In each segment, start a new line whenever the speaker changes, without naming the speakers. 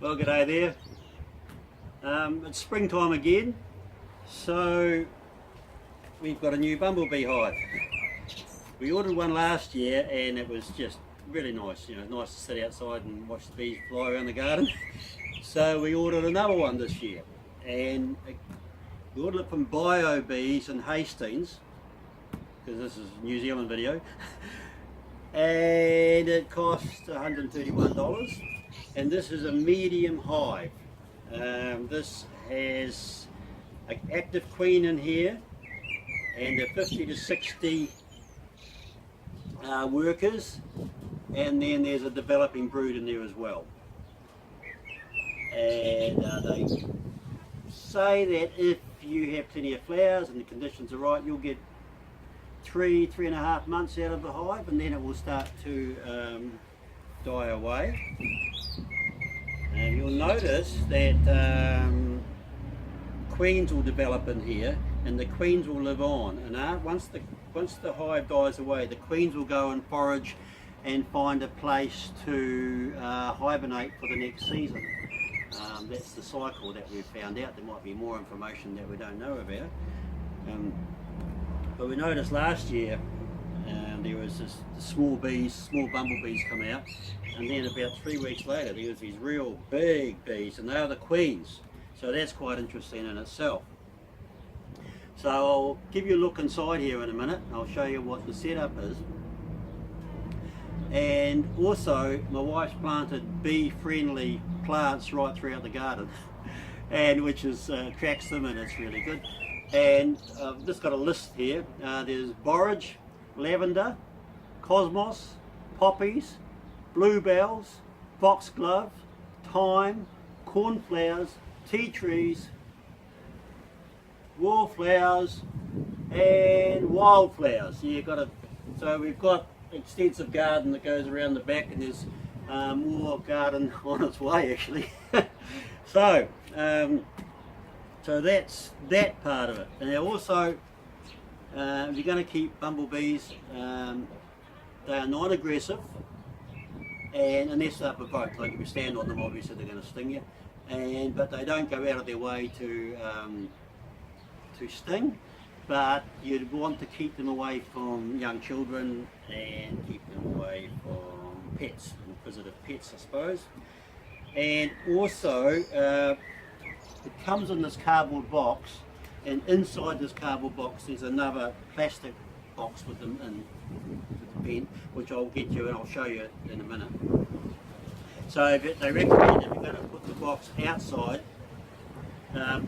Well, g'day there. It's springtime again, so we've got a new bumblebee hive. We ordered one last year and it was just really nice, nice to sit outside and watch the bees fly around the garden. So we ordered another one this year, and we ordered it from Bio Bees in Hastings, because this is a New Zealand video, and it cost $131. And this is a medium hive. This has an active queen in here and a 50 to 60 workers, and then there's a developing brood in there as well. And they say that if you have plenty of flowers and the conditions are right, you'll get 3.5 months out of the hive, and then it will start to die away. And you'll notice that queens will develop in here, and the queens will live on. And once the hive dies away, the queens will go and forage and find a place to hibernate for the next season. That's the cycle that we've found out. There might be more information that we don't know about. But we noticed last year there was this small bumblebees come out, and then about 3 weeks later there was these real big bees, and they are the queens. So that's quite interesting in itself. So I'll give you a look inside here in a minute. I'll show you what the setup is. And also my wife's planted bee-friendly plants right throughout the garden, and which attracts them, and it's really good. And I've just got a list here. There's borage, lavender, cosmos, poppies, bluebells, foxglove, thyme, cornflowers, tea trees, wallflowers, and wildflowers. So we've got an extensive garden that goes around the back, and there's more garden on its way actually. So that's that part of it. And also, if you're going to keep bumblebees, they are non-aggressive, and unless they're provoked, like if you stand on them, obviously they're going to sting you. But they don't go out of their way to sting. But you'd want to keep them away from young children and keep them away from pets, inquisitive pets, I suppose. And also, it comes in this cardboard box, and inside this cardboard box there's another plastic box with them in the pen, which I'll get you and I'll show you in a minute. So they recommend if you're going to put the box outside,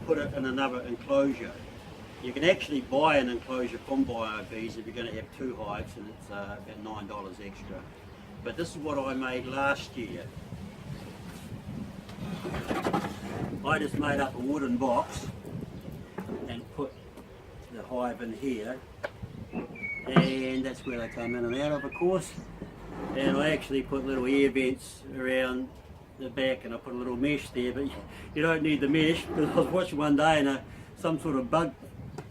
put it in another enclosure. You can actually buy an enclosure from Bio Bees if you're going to have 2 hives, and it's about $9 extra. But this is what I made last year. I just made up a wooden box and put the hive in here, and that's where they come in and out of course. And I actually put little air vents around the back, and I put a little mesh there, but you don't need the mesh, because I was watching one day and some sort of bug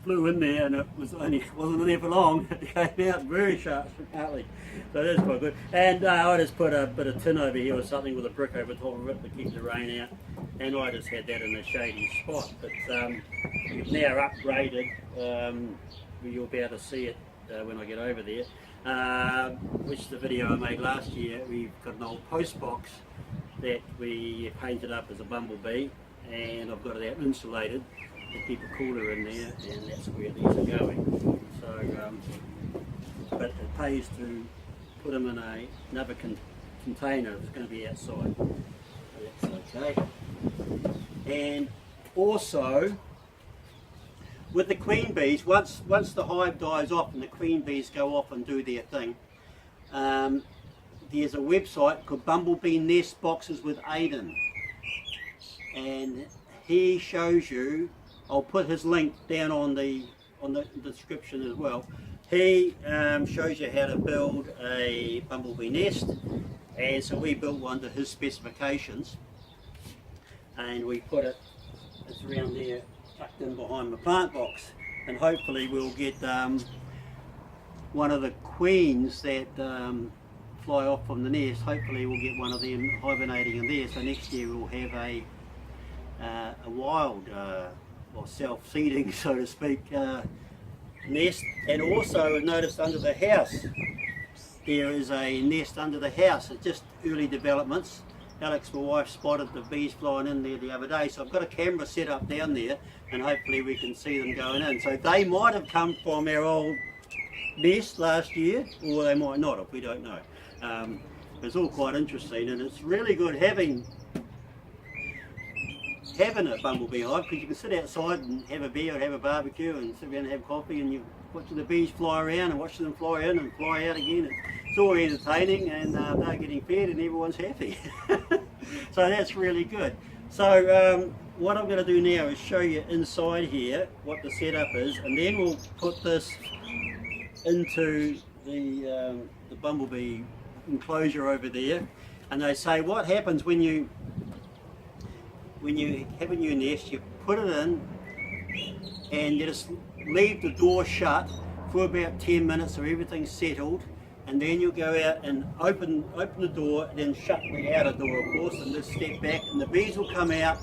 flew in there, and it wasn't in there for long. It came out very sharply, so that's quite good. And I just put a bit of tin over here or something with a brick over top of it to keep the rain out, and I just had that in a shady spot. But we've now upgraded, you'll be able to see it when I get over there, which is the video I made last year. We've got an old post box that we painted up as a bumblebee, and I've got it out insulated to keep it cooler in there, and that's where these are going. So, but it pays to put them in another container that's going to be outside. So that's okay. And also, with the queen bees, once the hive dies off and the queen bees go off and do their thing, there's a website called Bumblebee Nest Boxes with Aidan, and he shows you. I'll put his link down on the description as well. He shows you how to build a bumblebee nest, and so we built one to his specifications, and we put it's around there tucked in behind the plant box, and hopefully we'll get one of the queens that fly off from the nest, hopefully we'll get one of them hibernating in there. So next year we'll have a wild or self-seeding, so to speak, nest. And also I've noticed under the house there is a nest under the house. It's just early developments. Alex, my wife, spotted the bees flying in there the other day, so I've got a camera set up down there and hopefully we can see them going in. So they might have come from our old nest last year, or they might not have, we don't know. It's all quite interesting, and it's really good having a bumblebee hive, because you can sit outside and have a beer or have a barbecue and sit around and have coffee, and you watching the bees fly around and watching them fly in and fly out again. It's all entertaining, and they're getting fed and everyone's happy. So that's really good. So what I'm going to do now is show you inside here what the setup is, and then we'll put this into the bumblebee enclosure over there. And they say what happens when you have a new nest, you put it in and you just leave the door shut for about 10 minutes so everything's settled, and then you'll go out and open the door, then shut the outer door, of course, and just step back, and the bees will come out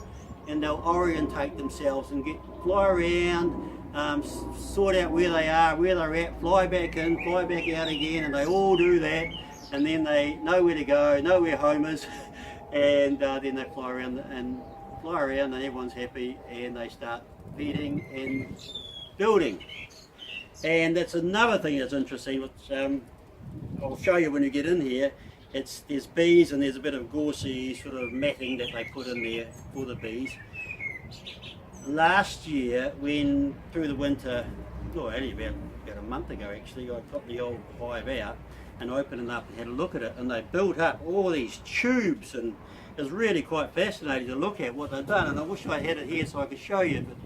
and they'll orientate themselves and fly around, sort out where they are, where they're at, fly back in, fly back out again, and they all do that, and then they know where to go, know where home is, and then they fly around and everyone's happy, and they start feeding and building. And that's another thing that's interesting, which I'll show you when you get in here. There's bees, and there's a bit of gauzy sort of matting that they put in there for the bees. Last year, when through the winter, only about a month ago actually, I got the old hive out and opened it up and had a look at it, and they built up all these tubes, and it was really quite fascinating to look at what they've done. And I wish I had it here so I could show you, but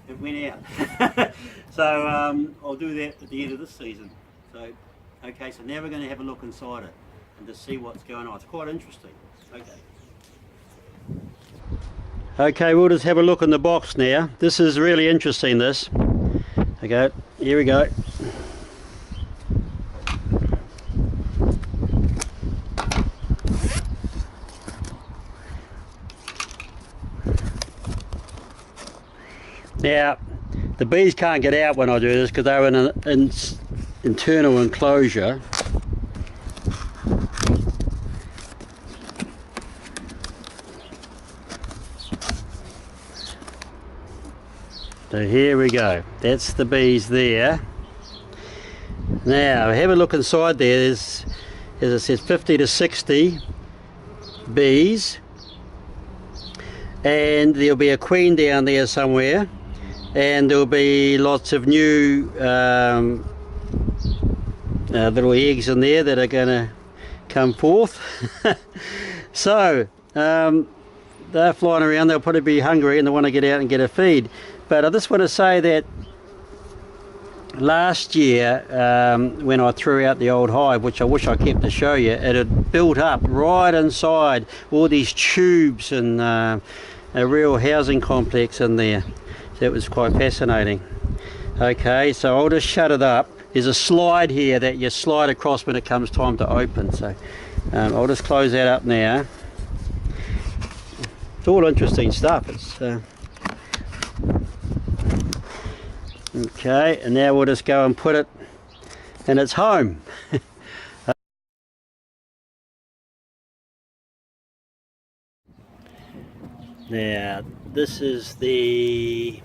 it went out. So I'll do that at the end of this season. So okay, so now we're going to have a look inside it and to see what's going on. It's quite interesting. Okay, we'll just have a look in the box now. This is really interesting, this. Okay, here we go. Now, the bees can't get out when I do this because they're in an internal enclosure. So here we go. That's the bees there. Now, have a look inside there. There's, as it says, 50 to 60 bees. And there'll be a queen down there somewhere. And there'll be lots of new little eggs in there that are going to come forth. So they're flying around. They'll probably be hungry and they want to get out and get a feed. But I just want to say that last year when I threw out the old hive, which I wish I kept to show you, it had built up right inside, all these tubes, and a real housing complex in there. So it was quite fascinating. Okay, so I'll just shut it up. There's a slide here that you slide across when it comes time to open. So I'll just close that up now. It's all interesting stuff. Okay, and now we'll just go and put it in its home. Now, this is the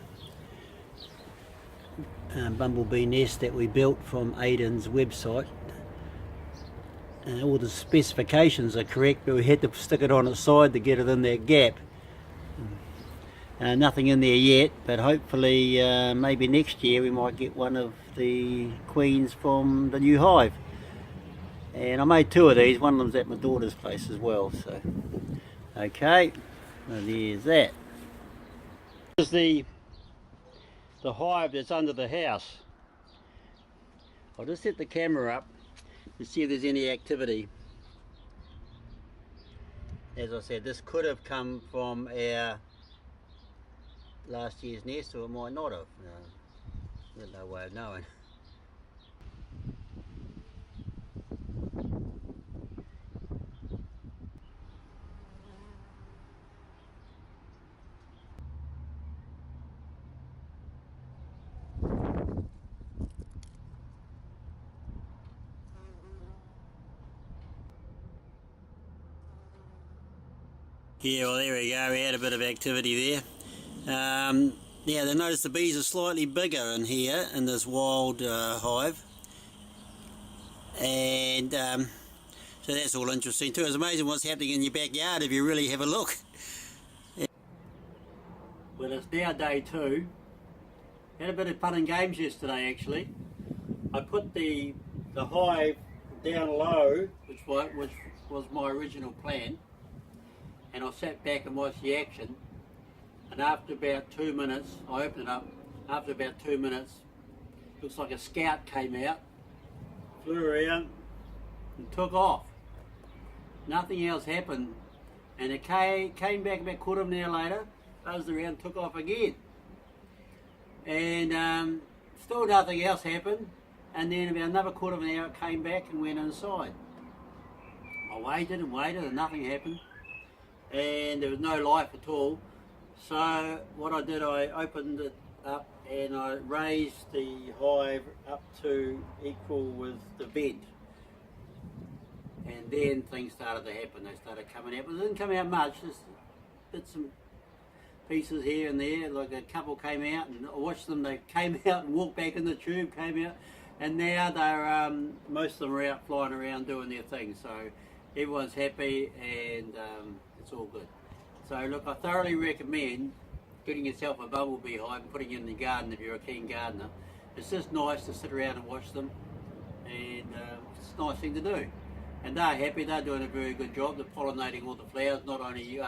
bumblebee nest that we built from Aiden's website. All the specifications are correct, but we had to stick it on its side to get it in that gap. Nothing in there yet, but hopefully maybe next year we might get one of the queens from the new hive. And I made two of these. One of them's at my daughter's place as well. So okay, well, there's that. This is the hive that's under the house. I'll just set the camera up to see if there's any activity. As I said, this could have come from our last year's nest, or it might not have. There's no way of knowing. Yeah, well there we go, we had a bit of activity there. Now they notice the bees are slightly bigger in here in this wild hive, and so that's all interesting too. It's amazing what's happening in your backyard if you really have a look. Well, it's now day 2. Had a bit of fun and games yesterday actually. I put the hive down low, which was my original plan, and I sat back and watched the action, and after about 2 minutes I opened it up. After about 2 minutes, looks like a scout came out, flew around and took off. Nothing else happened, and it came back about a quarter of an hour later, buzzed around, took off again, and still nothing else happened. And then about another quarter of an hour it came back and went inside. I waited and waited and nothing happened, and there was no life at all. So what I did, I opened it up and I raised the hive up to equal with the vent, and then things started to happen. They started coming out, but it didn't come out much, just bits and pieces here and there. Like a couple came out and I watched them, they came out and walked back in the tube, came out, and now they're most of them are out flying around doing their thing, so everyone's happy, and it's all good. So look, I thoroughly recommend getting yourself a bumblebee hive and putting it in the garden if you're a keen gardener. It's just nice to sit around and watch them, and it's a nice thing to do. And they're happy, they're doing a very good job. They're pollinating all the flowers, not only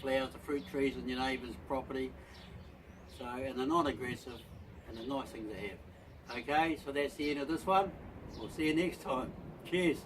flowers, the fruit trees on your neighbour's property. So, and they're not aggressive, and they're a nice thing to have. Okay, so that's the end of this one. We'll see you next time. Cheers.